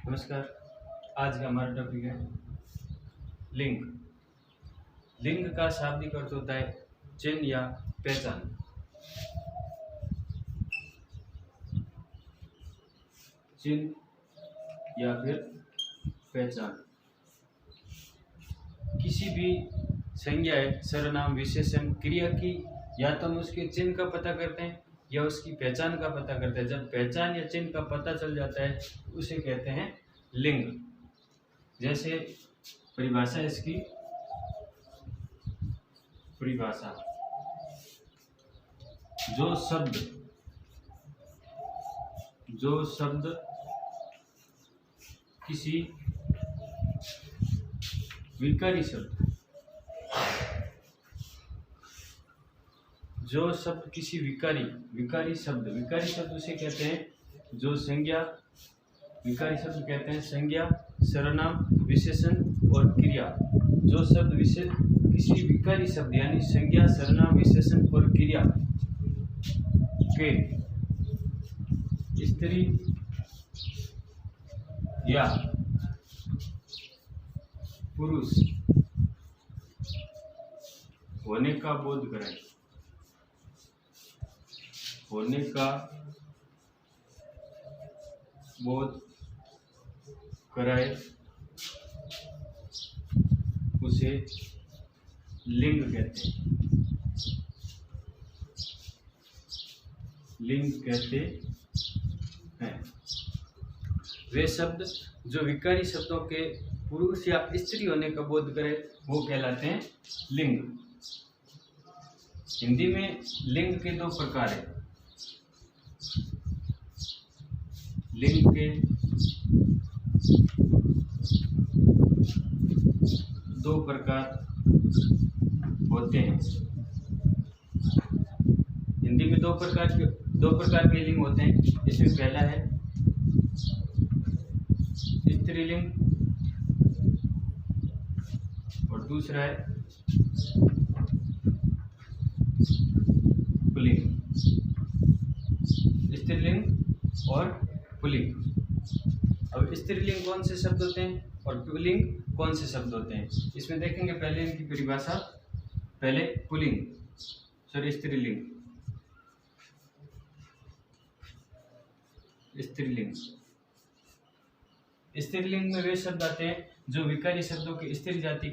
नमस्कार। आज का हमारा टॉपिक है लिंग। लिंग का शाब्दिक अर्थ होता है चिन्ह या पहचान। चिन्ह या फिर पहचान किसी भी संज्ञा है, सर्वनाम, विशेषण, क्रिया की या तो हम उसके चिन्ह का पता करते हैं या उसकी पहचान का पता करते हैं। जब पहचान या चिन्ह का पता चल जाता है उसे कहते हैं लिंग। जैसे परिभाषा, इसकी परिभाषा, जो शब्द किसी विकारी शब्द, जो शब्द किसी विकारी शब्द उसे कहते हैं जो संज्ञा, विकारी शब्द कहते हैं संज्ञा, सर्वनाम, विशेषण और क्रिया। जो शब्द किसी विकारी शब्द यानी संज्ञा, सर्वनाम, विशेषण और क्रिया के स्त्री या पुरुष होने का बोध कराए उसे लिंग कहते हैं। वे शब्द जो विकारी शब्दों के पुरुष या स्त्री होने का बोध करे वो कहलाते हैं लिंग। हिंदी में लिंग के दो प्रकार हैं। लिंग के दो प्रकार होते हैं। हिंदी में दो प्रकार के लिंग होते हैं। इसमें पहला है स्त्रीलिंग और दूसरा है पुल्लिंग। स्त्रीलिंग और पुल्लिंग। अब स्त्रीलिंग कौन से शब्द होते हैं और पुल्लिंग कौन से शब्द होते हैं, इसमें देखेंगे। पहले इनकी परिभाषा, पहले पुल्लिंग, सॉरी स्त्रीलिंग। स्त्रीलिंग में वे शब्द आते हैं जो विकारी शब्दों के स्त्री जाति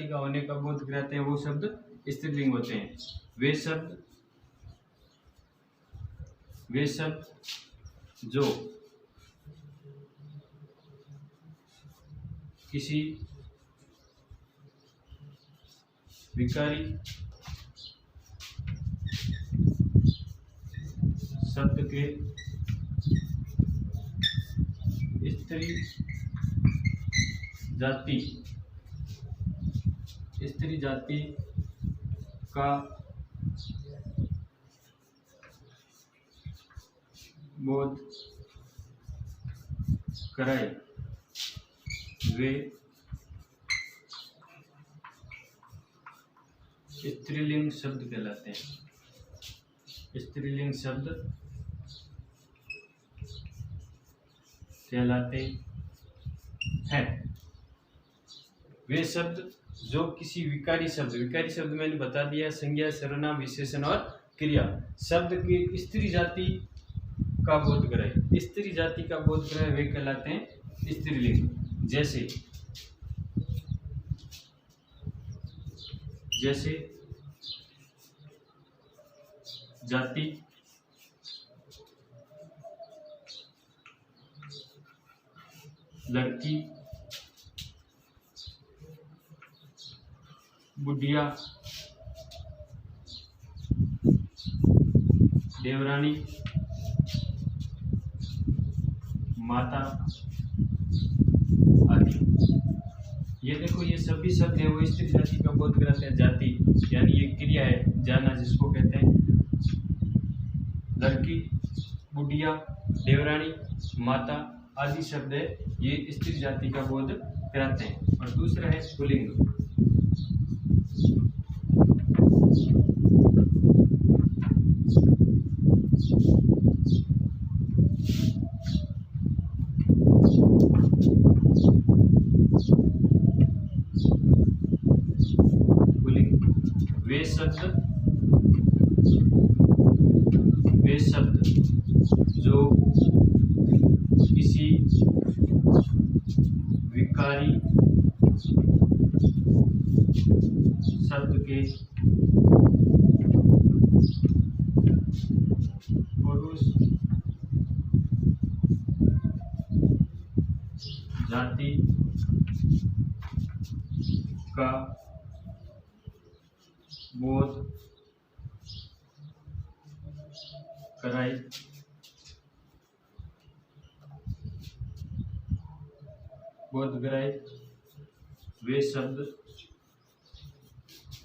का होने का बोध कराते हैं, वो शब्द स्त्रीलिंग होते हैं। वे शब्द जो किसी विकारी शब्द के स्त्री जाति का बोध कराए वे स्त्रीलिंग शब्द कहलाते हैं। स्त्रीलिंग शब्द कहलाते हैं। वे शब्द जो किसी विकारी शब्द मैंने बता दिया, संज्ञा, सर्वनाम, विशेषण और क्रिया, शब्द की स्त्री जाति का बोध कराए, स्त्री जाति का बोध कराए, वे कहलाते हैं स्त्रीलिंग। जैसे जाति, लड़की, बुढ़िया, देवरानी, माता आदि। ये देखो, ये सभी शब्द है वो स्त्री जाति का बोध कराते हैं। जाति यानी ये क्रिया है, जाना, जिसको कहते हैं। लड़की, बुढ़िया, देवरानी, माता आदि शब्द है ये स्त्री जाति का बोध कराते हैं। और दूसरा है पुल्लिंग। शब्द जो किसी विकारी शब्द के पुरुष जाति का बोध कराए वे शब्द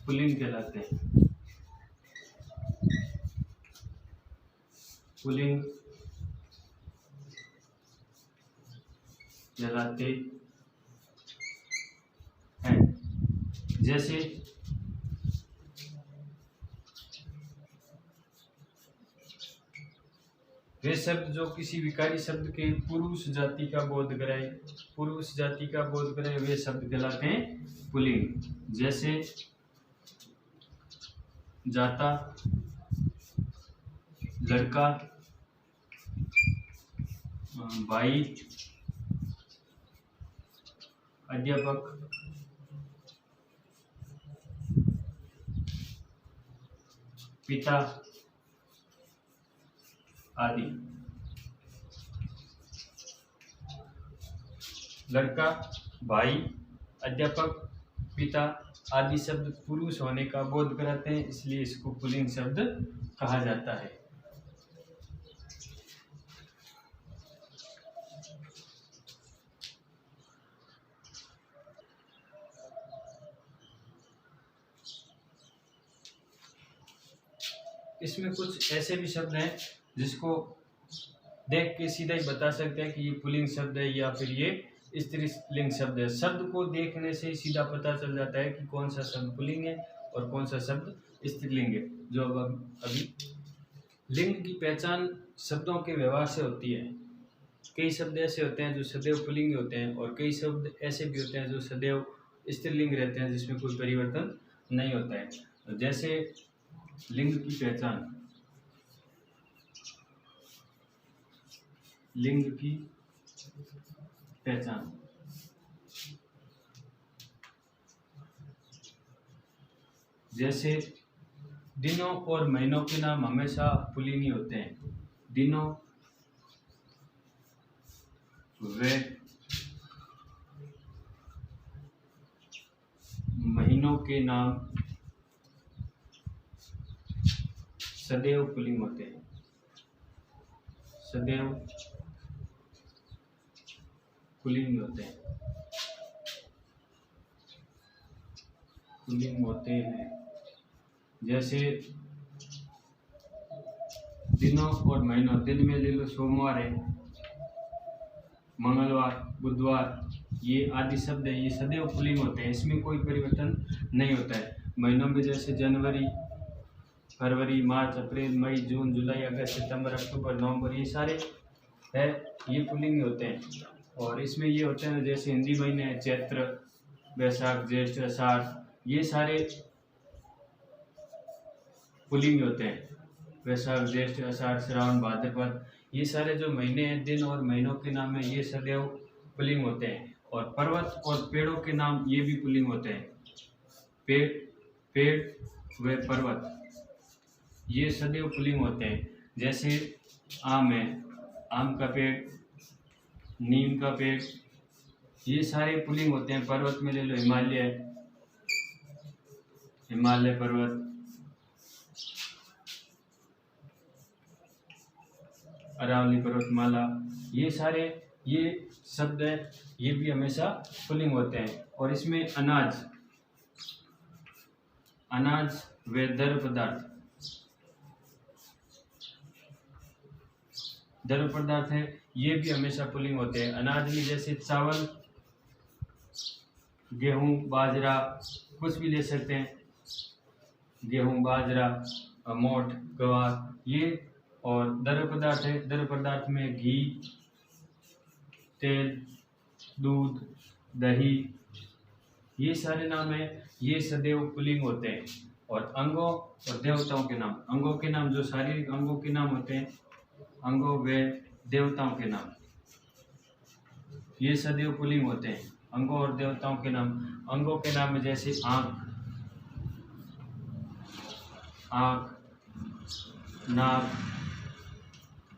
पुल्लिंग कहलाते हैं। पुल्लिंग कहलाते हैं। जैसे वे शब्द जो किसी विकारी शब्द के पुरुष जाति का बोध कराए वे शब्द कहलाते हैं पुल्लिंग। जैसे जाता, लड़का, भाई, अध्यापक, पिता आदि। लड़का, भाई, अध्यापक, पिता आदि शब्द पुरुष होने का बोध कराते हैं, इसलिए इसको पुल्लिंग शब्द कहा जाता है। इसमें कुछ ऐसे भी शब्द हैं जिसको देख के सीधा ही बता सकते हैं कि ये पुल्लिंग शब्द है या फिर ये स्त्रीलिंग शब्द है। शब्द को देखने से ही सीधा पता चल जाता है कि कौन सा शब्द पुल्लिंग है और कौन सा शब्द स्त्रीलिंग है। जो अब अभी लिंग की पहचान शब्दों के व्यवहार से होती है। कई शब्द ऐसे होते हैं जो सदैव पुल्लिंग होते हैं और कई शब्द ऐसे भी होते हैं जो सदैव स्त्रीलिंग रहते हैं, जिसमें कोई परिवर्तन नहीं होता है। जैसे लिंग की पहचान, लिंग की पहचान जैसे दिनों और महीनों के नाम हमेशा पुल्लिंग ही होते हैं। दिनों व महीनों के नाम सदैव पुल्लिंग होते हैं। सदैव पुल्लिंग होते हैं, पुल्लिंग होते हैं। जैसे दिनों और महीनों, दिन में ले लो सोमवार है, मंगलवार, बुधवार, ये आदि शब्द है, ये सदैव पुल्लिंग होते हैं, इसमें कोई परिवर्तन नहीं होता है। महीनों में जैसे जनवरी, फरवरी, मार्च, अप्रैल, मई, जून, जुलाई, अगस्त, सितंबर, अक्टूबर, नवंबर, ये सारे है ये पुल्लिंग होते हैं। और इसमें ये होते हैं जैसे हिंदी महीने हैं, चैत्र, बैसाख, ज्येष्ठ, आषाढ़, ये सारे पुल्लिंग होते हैं। वैशाख, ज्येष्ठ, आषाढ़, श्रावण, भाद्रपद, ये सारे जो महीने हैं, दिन और महीनों के नाम है, ये सदैव पुल्लिंग होते हैं। और पर्वत और पेड़ों के नाम ये भी पुल्लिंग होते हैं। पेड़ व पर्वत ये सदैव पुल्लिंग होते हैं। जैसे आम है, आम का पेड़, नीम का पेड़, ये सारे पुल्लिंग होते हैं। पर्वत में ले लो हिमालय, हिमालय पर्वत, अरावली पर्वतमाला, ये सारे ये शब्द है, ये भी हमेशा पुल्लिंग होते हैं। और इसमें अनाज, अनाज व द्रव्य पदार्थ, द्रव्य पदार्थ है, ये भी हमेशा पुल्लिंग होते हैं। अनाज में जैसे चावल, गेहूं, बाजरा, कुछ भी ले सकते हैं, गेहूं, बाजरा, मोठ, गवार, ये। और द्रव्य पदार्थ है, द्रव्य पदार्थ में घी, तेल, दूध, दही, ये सारे नाम है, ये सदैव पुल्लिंग होते हैं। और अंगों और देवताओं के नाम, अंगों के नाम जो शारीरिक अंगों के नाम होते हैं, अंगों व देवताओं के नाम, ये सदैव पुल्लिंग होते हैं। अंगों और देवताओं के नाम, अंगों के नाम में जैसे आँख, नाक,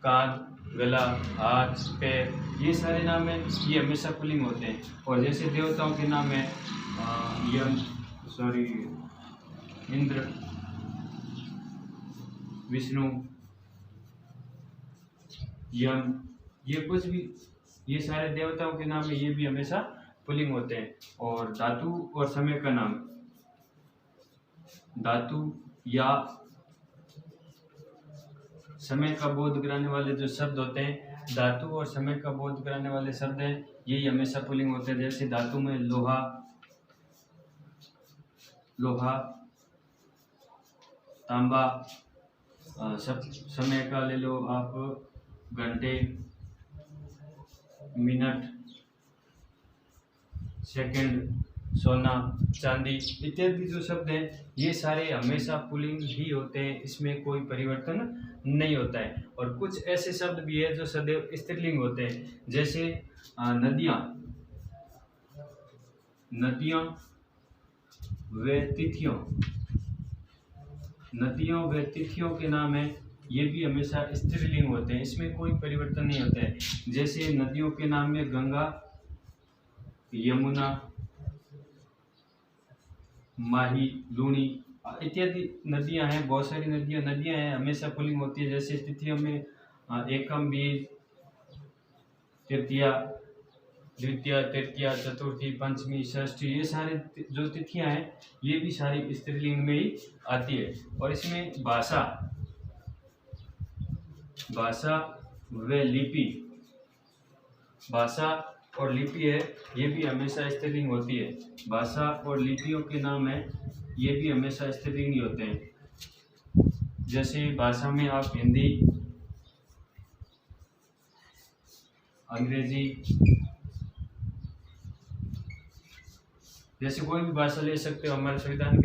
कान, गला, हाथ, पैर, ये सारे नाम हैं, ये हमेशा पुल्लिंग होते हैं। और जैसे देवताओं के नाम है इंद्र, विष्णु, यम, ये कुछ भी, ये सारे देवताओं के नाम है, ये भी हमेशा पुल्लिंग होते हैं। और धातु और समय का नाम, धातु या समय का बोध कराने वाले जो शब्द होते हैं, धातु और समय का बोध कराने वाले शब्द हैं, यही हमेशा पुल्लिंग होते हैं। जैसे धातु में लोहा, तांबा, सब समय का ले लो आप, घंटे, मिनट, सेकंड, सोना, चांदी इत्यादि जो शब्द हैं, ये सारे हमेशा पुल्लिंग ही होते हैं, इसमें कोई परिवर्तन नहीं होता है। और कुछ ऐसे शब्द भी है जो सदैव स्त्रीलिंग होते हैं, जैसे नदियाँ व तिथियों, नदियों व तिथियों के नाम है, ये भी हमेशा स्त्रीलिंग होते हैं, इसमें कोई परिवर्तन नहीं होता है। जैसे नदियों के नाम में गंगा, यमुना, माही, लूणी इत्यादि नदियां हैं, बहुत सारी नदियां हैं, हमेशा पुल्लिंग होती है। जैसे तिथियों में एकम, बीज, तृतीया, द्वितीया, तृतीया, चतुर्थी, पंचमी, षष्ठी, ये सारे जो तिथियां हैं, ये भी सारी स्त्रीलिंग में ही आती है। और इसमें भाषा व लिपि, भाषा और लिपि है, ये भी हमेशा स्त्रीलिंग होती है। भाषा और लिपियों के नाम है, ये भी हमेशा स्त्रीलिंग ही होते हैं। जैसे भाषा में आप हिंदी, अंग्रेजी, जैसे कोई भी भाषा ले सकते हो। हमारे संविधान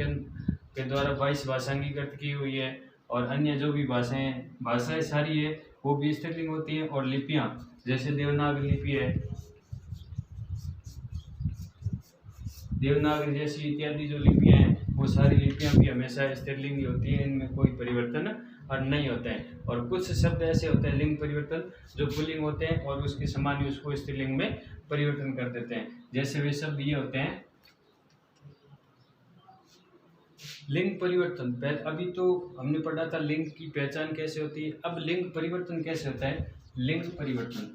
के द्वारा 22 भाषा अंगीकृत की हुई है, और अन्य जो भी भाषाएं सारी है, वो भी स्त्रीलिंग होती है। और लिपियां, जैसे देवनागरी लिपि है, देवनागरी जैसी इत्यादि जो लिपियां हैं, वो सारी लिपियां भी हमेशा स्त्रीलिंग ही होती है, इनमें कोई परिवर्तन और नहीं होता है। और कुछ शब्द ऐसे होते हैं लिंग परिवर्तन, जो पुल्लिंग होते हैं और उसके समान ही उसको स्त्रीलिंग में परिवर्तन कर देते हैं। जैसे वे शब्द ये होते हैं लिंग परिवर्तन। अभी तो हमने पढ़ा था लिंग की पहचान कैसे होती है, अब लिंग परिवर्तन कैसे होता है। लिंग परिवर्तन,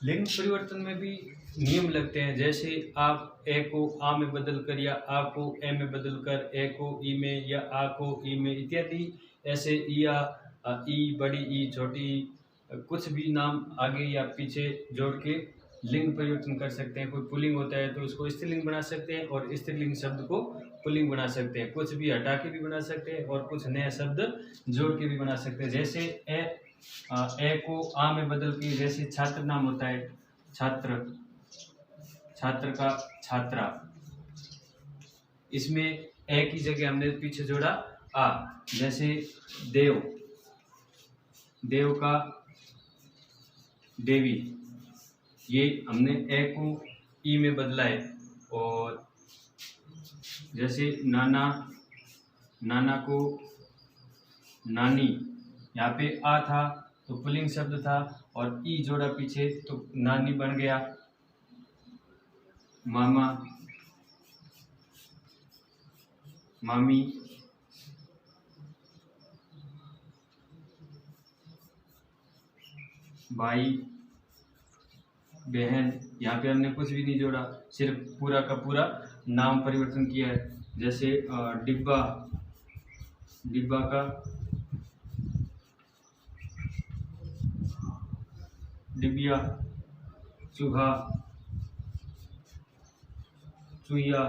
लिंग परिवर्तन में भी नियम लगते हैं। जैसे आप ए को आ में बदल कर, या आ को ए में बदल कर, ए को ई में, या आ को ई में इत्यादि, ऐसे या ई, बड़ी ई, छोटी, कुछ भी नाम आगे या पीछे जोड़ के लिंग परिवर्तन कर सकते हैं। कोई पुल्लिंग होता है तो उसको स्त्रीलिंग बना सकते हैं, और स्त्रीलिंग शब्द को पुल्लिंग बना सकते हैं। कुछ भी हटा के भी बना सकते हैं, और कुछ नया शब्द जोड़ के भी बना सकते हैं। जैसे ए को आ में बदल के, जैसे छात्र नाम होता है, छात्र, छात्र का छात्रा, इसमें ए की जगह हमने पीछे जोड़ा आ। जैसे देव, देव का देवी, ये हमने ए को ई में बदला है। और जैसे नाना, नाना को नानी, यहाँ पे आ था तो पुल्लिंग शब्द था, और ई जोड़ा पीछे तो नानी बन गया। मामा, मामी, भाई, बहन, यहाँ पे हमने कुछ भी नहीं जोड़ा, सिर्फ पूरा का पूरा नाम परिवर्तन किया है। जैसे डिब्बा, डिब्बा का डिबिया, चूहा, चूहिया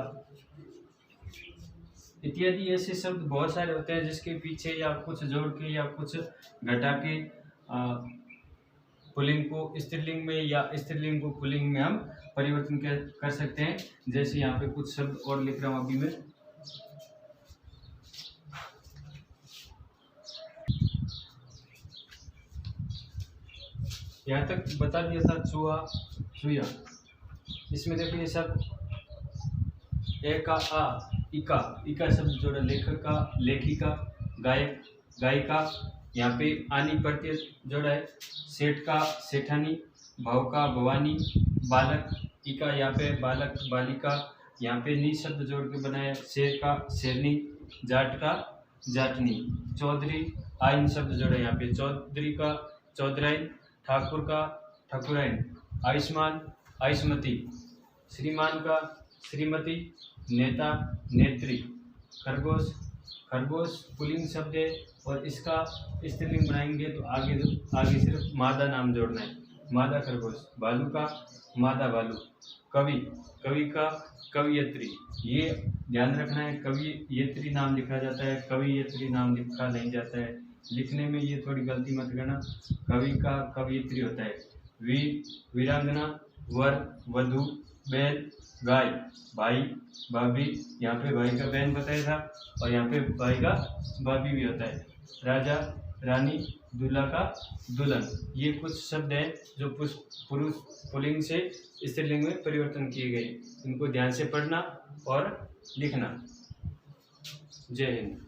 इत्यादि ऐसे शब्द बहुत सारे होते हैं, जिसके पीछे या कुछ जोड़ के या कुछ घटा के पुल्लिंग को स्त्रीलिंग में या स्त्रीलिंग को पुल्लिंग में हम परिवर्तन कर सकते हैं। जैसे यहाँ पे कुछ शब्द और लिख रहा हूँ अभी मैं। यहाँ तक बता दिया था चूहा, चूया। इसमें देखो ये सब ए का आ, इका, इका शब्द जोड़ा, लेखका, लेखिका, गायक, गायिका। यहाँ पे आनी प्रत्यय जोड़ा है, सेठ का, सेठानी, भाव का, भवानी, बालक, इका यहाँ पे बालक, बालिका। यहाँ पे नी शब्द जोड़ के बनाया, शेर का, शेरनी, जाट का, जाटनी, चौधरी, आइन शब्द जोड़ा यहाँ पे, चौधरी का, चौधराइन, ठाकुर का, ठाकुराइन, आयुष्मान, आयुष्मती, श्रीमान का, श्रीमती, नेता, नेत्री, खरगोश, खरगोश पुल्लिंग शब्द है और इसका स्त्रीलिंग बनाएंगे तो आगे सिर्फ मादा नाम जोड़ना है, मादा खरगोश। भालू का, मादा भालू। कवि, कवि का, कवियत्री। ये ध्यान रखना है, कवियत्री नाम लिखा जाता है, कवियत्री नाम लिखा नहीं जाता है। लिखने में ये थोड़ी गलती मत करना, कवि का कवियत्री होता है। वीर, वीरांगना, वर, वधू, बैल, गाय, भाई, भाभी। यहाँ पे भाई का बहन बताया था और यहाँ पे भाई का भाभी भी होता है। राजा, रानी, दूल्हा का दुल्हन। ये कुछ शब्द हैं जो पुरुष पुल्लिंग से स्त्रीलिंग में परिवर्तन किए गए। इनको ध्यान से पढ़ना और लिखना। जय हिंद।